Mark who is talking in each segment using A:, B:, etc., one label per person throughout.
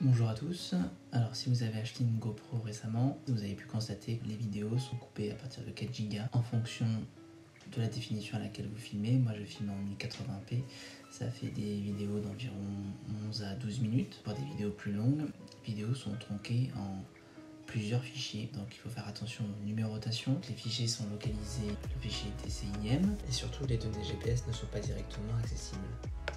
A: Bonjour à tous, alors si vous avez acheté une GoPro récemment, vous avez pu constater que les vidéos sont coupées à partir de 4 Go en fonction de la définition à laquelle vous filmez. Moi je filme en 1080p, ça fait des vidéos d'environ 11 à 12 minutes. Pour des vidéos plus longues, les vidéos sont tronquées en plusieurs fichiers, donc il faut faire attention aux numérotations. Les fichiers sont localisés, le fichier TCIM, et surtout les données GPS ne sont pas directement accessibles.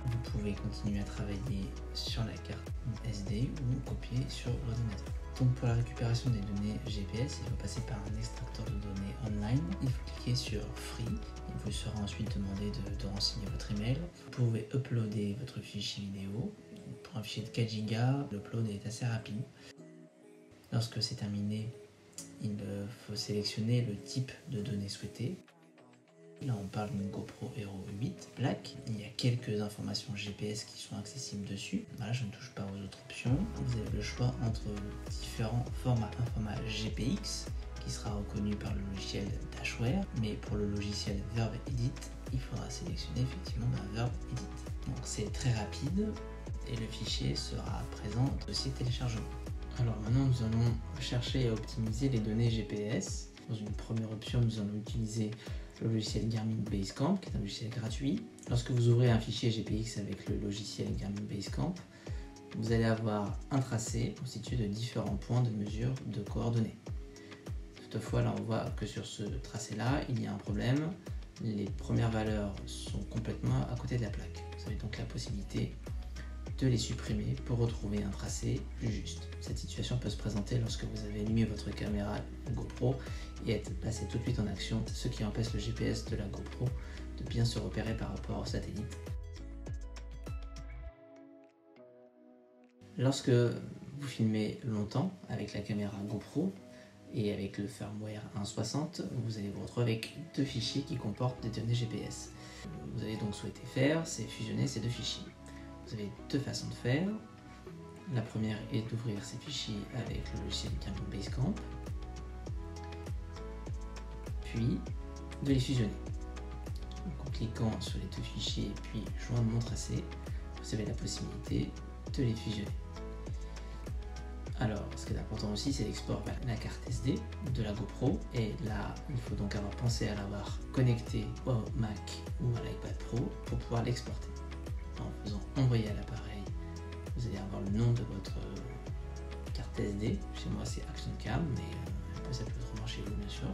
A: Vous pouvez continuer à travailler sur la carte SD ou copier sur l'ordinateur. Donc pour la récupération des données GPS, il faut passer par un extracteur de données online. Il faut cliquer sur Free. Il vous sera ensuite demandé de renseigner votre email. Vous pouvez uploader votre fichier vidéo. Pour un fichier de 4 Go, l'upload est assez rapide. Lorsque c'est terminé, il faut sélectionner le type de données souhaitées. Là on parle d'une GoPro Hero 8 Black. Il y a quelques informations GPS qui sont accessibles dessus. Voilà, je ne touche pas aux autres options. Vous avez le choix entre différents formats. Un format GPX qui sera reconnu par le logiciel Dashware, mais pour le logiciel Verve Edit, il faudra sélectionner effectivement Verve Edit. Donc c'est très rapide et le fichier sera présent au dossier téléchargement. Alors maintenant nous allons chercher à optimiser les données GPS. Dans une première option, nous allons utiliser le logiciel Garmin Basecamp, qui est un logiciel gratuit. Lorsque vous ouvrez un fichier GPX avec le logiciel Garmin Basecamp, vous allez avoir un tracé constitué de différents points de mesure de coordonnées. Toutefois, là on voit que sur ce tracé-là, il y a un problème. Les premières valeurs sont complètement à côté de la plaque. Vous avez donc la possibilité de les supprimer pour retrouver un tracé plus juste. Cette situation peut se présenter lorsque vous avez allumé votre caméra GoPro et être passé tout de suite en action, ce qui empêche le GPS de la GoPro de bien se repérer par rapport au satellite. Lorsque vous filmez longtemps avec la caméra GoPro et avec le firmware 1.60, vous allez vous retrouver avec deux fichiers qui comportent des données GPS. Vous allez donc souhaiter faire, c'est fusionner ces deux fichiers. Vous avez deux façons de faire. La première est d'ouvrir ces fichiers avec le logiciel Garmin Basecamp, puis de les fusionner. Donc, en cliquant sur les deux fichiers puis joindre mon tracé, vous avez la possibilité de les fusionner. Alors, ce qui est important aussi, c'est l'export vers la carte SD de la GoPro. Et là, il faut donc avoir pensé à l'avoir connecté au Mac ou à l'iPad Pro pour pouvoir l'exporter. En faisant envoyer à l'appareil, vous allez avoir le nom de votre carte SD. Chez moi, c'est ActionCam, mais ça peut être autrement chez vous, bien sûr.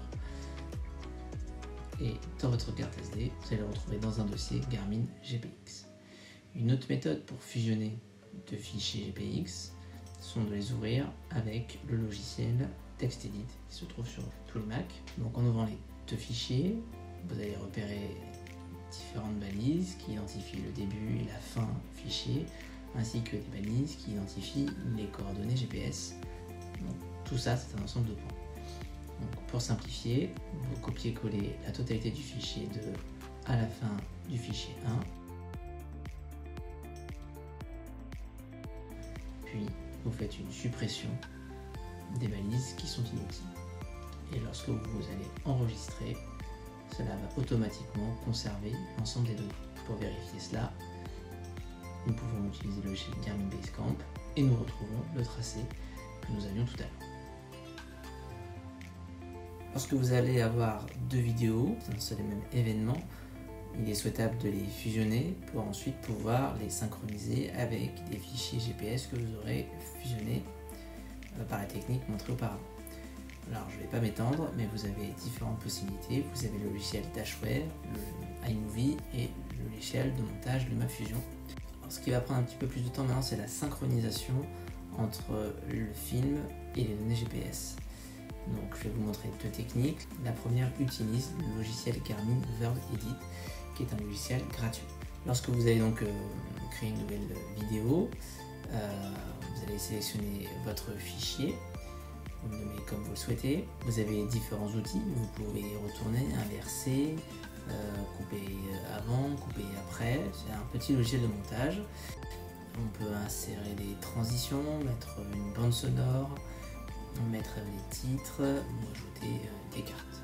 A: Et dans votre carte SD, vous allez le retrouver dans un dossier Garmin GPX. Une autre méthode pour fusionner deux fichiers GPX sont de les ouvrir avec le logiciel TextEdit qui se trouve sur tous les Mac. Donc en ouvrant les deux fichiers, vous allez repérer différentes balises qui identifient le début et la fin du fichier, ainsi que des balises qui identifient les coordonnées GPS. Donc, tout ça, c'est un ensemble de points. Donc, pour simplifier, vous copiez-collez la totalité du fichier à la fin du fichier 1, puis vous faites une suppression des balises qui sont inutiles. Et lorsque vous allez enregistrer, cela va automatiquement conserver l'ensemble des données. Pour vérifier cela, nous pouvons utiliser le logiciel Garmin Basecamp et nous retrouvons le tracé que nous avions tout à l'heure. Lorsque vous allez avoir deux vidéos dans un seul et même événement, il est souhaitable de les fusionner pour ensuite pouvoir les synchroniser avec des fichiers GPS que vous aurez fusionnés par la technique montrée auparavant. Alors je ne vais pas m'étendre, mais vous avez différentes possibilités. Vous avez le logiciel Dashware, le iMovie et le logiciel de montage LumaFusion. Alors, ce qui va prendre un petit peu plus de temps maintenant, c'est la synchronisation entre le film et les données GPS. Donc je vais vous montrer deux techniques. La première utilise le logiciel Garmin Verve Edit, qui est un logiciel gratuit. Lorsque vous allez donc créer une nouvelle vidéo, vous allez sélectionner votre fichier. Vous le nommez comme vous le souhaitez. Vous avez différents outils. Vous pouvez retourner, inverser, couper avant, couper après. C'est un petit logiciel de montage. On peut insérer des transitions, mettre une bande sonore, mettre les titres ou ajouter des cartes.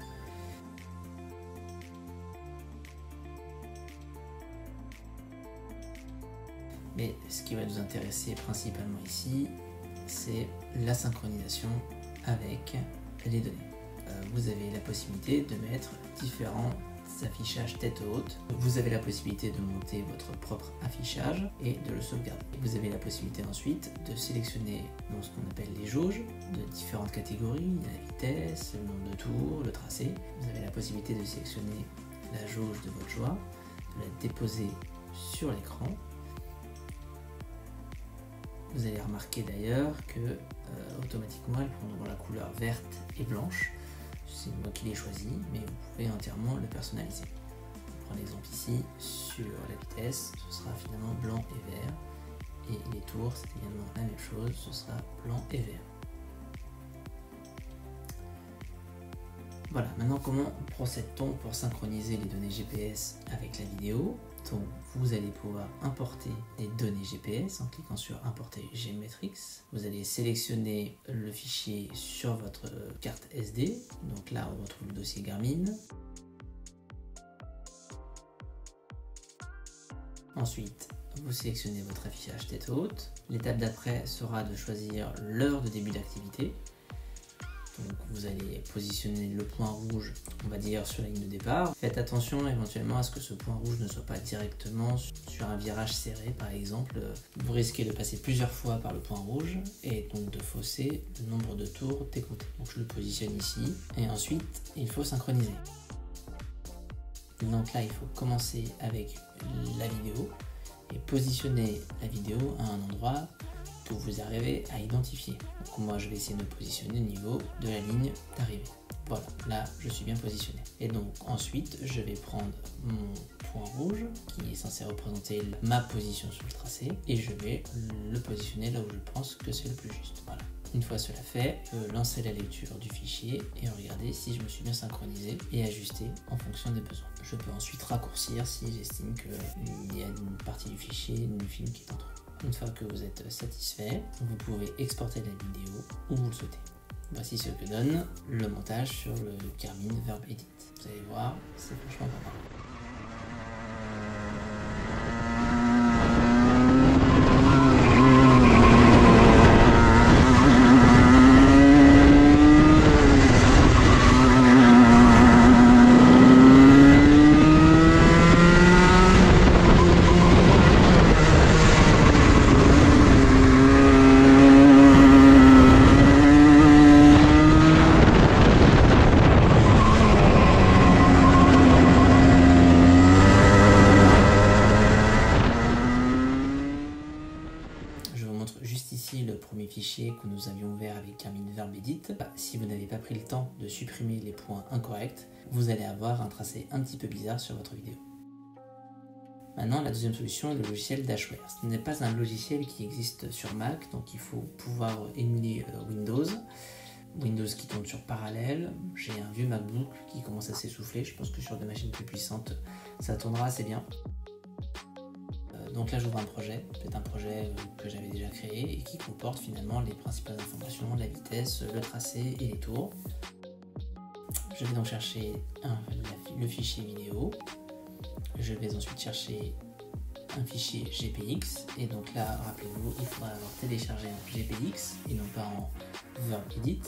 A: Mais ce qui va nous intéresser principalement ici, c'est la synchronisation avec les données. Vous avez la possibilité de mettre différents affichages tête haute. Vous avez la possibilité de monter votre propre affichage et de le sauvegarder. Vous avez la possibilité ensuite de sélectionner ce qu'on appelle les jauges de différentes catégories, la vitesse, le nombre de tours, le tracé. Vous avez la possibilité de sélectionner la jauge de votre choix, de la déposer sur l'écran. Vous allez remarquer d'ailleurs que automatiquement elles prendront la couleur verte et blanche. C'est moi qui l'ai choisi, mais vous pouvez entièrement le personnaliser. On prend l'exemple ici, sur la vitesse, ce sera finalement blanc et vert. Et les tours, c'est également la même chose, ce sera blanc et vert. Voilà, maintenant comment procède-t-on pour synchroniser les données GPS avec la vidéo? Donc vous allez pouvoir importer les données GPS en cliquant sur importer GMetrix. Vous allez sélectionner le fichier sur votre carte SD. Donc là on retrouve le dossier Garmin. Ensuite vous sélectionnez votre affichage tête haute. L'étape d'après sera de choisir l'heure de début d'activité. Donc vous allez positionner le point rouge, on va dire, sur la ligne de départ. Faites attention éventuellement à ce que ce point rouge ne soit pas directement sur un virage serré par exemple. Vous risquez de passer plusieurs fois par le point rouge et donc de fausser le nombre de tours décompté. Donc je le positionne ici et ensuite il faut synchroniser. Donc là il faut commencer avec la vidéo et positionner la vidéo à un endroit que vous arrivez à identifier. Donc moi je vais essayer de me positionner au niveau de la ligne d'arrivée. Voilà, là je suis bien positionné. Et donc ensuite je vais prendre mon point rouge qui est censé représenter ma position sur le tracé et je vais le positionner là où je pense que c'est le plus juste. Voilà. Une fois cela fait, je peux lancer la lecture du fichier et regarder si je me suis bien synchronisé et ajuster en fonction des besoins. Je peux ensuite raccourcir si j'estime qu'il y a une partie du fichier, du film qui est en trop. Une fois que vous êtes satisfait, vous pouvez exporter la vidéo où vous le souhaitez. Voici ce que donne le montage sur le Garmin Verb Edit. Vous allez voir, c'est franchement pas mal. Juste ici le premier fichier que nous avions ouvert avec Garmin Verb Edit. Si vous n'avez pas pris le temps de supprimer les points incorrects, vous allez avoir un tracé un petit peu bizarre sur votre vidéo. Maintenant, la deuxième solution est le logiciel Dashware. Ce n'est pas un logiciel qui existe sur Mac, donc il faut pouvoir émuler Windows qui tourne sur Parallèle. J'ai un vieux MacBook qui commence à s'essouffler, je pense que sur des machines plus puissantes, ça tournera assez bien. Donc là j'ouvre un projet, peut-être un projet que j'avais déjà créé et qui comporte finalement les principales informations, la vitesse, le tracé et les tours. Je vais donc chercher le fichier vidéo. Je vais ensuite chercher un fichier GPX et donc là rappelez-vous il faudra avoir téléchargé un GPX et non pas en Verb Edit.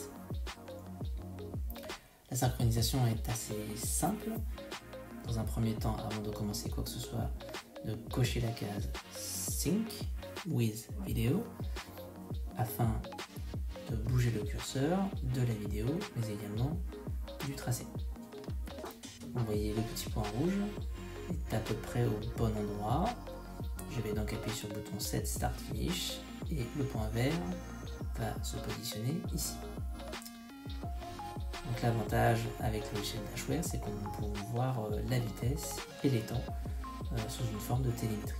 A: La synchronisation est assez simple. Dans un premier temps, avant de commencer quoi que ce soit, de cocher la case Sync with Video afin de bouger le curseur de la vidéo mais également du tracé. Vous voyez le petit point rouge est à peu près au bon endroit. Je vais donc appuyer sur le bouton Set Start Finish et le point vert va se positionner ici. Donc l'avantage avec le logiciel Dashware, c'est qu'on peut voir la vitesse et les temps sous une forme de télémétrie.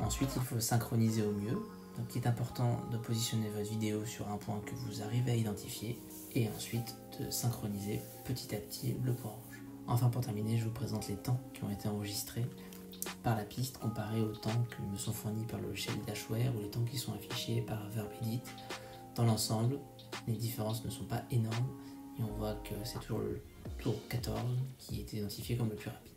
A: Ensuite, il faut synchroniser au mieux. Donc il est important de positionner votre vidéo sur un point que vous arrivez à identifier et ensuite de synchroniser petit à petit le point rouge. Enfin, pour terminer, je vous présente les temps qui ont été enregistrés par la piste comparés aux temps qui me sont fournis par le logiciel Dashware ou les temps qui sont affichés par Verb Edit. Dans l'ensemble, les différences ne sont pas énormes et on voit que c'est toujours le tour 14 qui est identifié comme le plus rapide.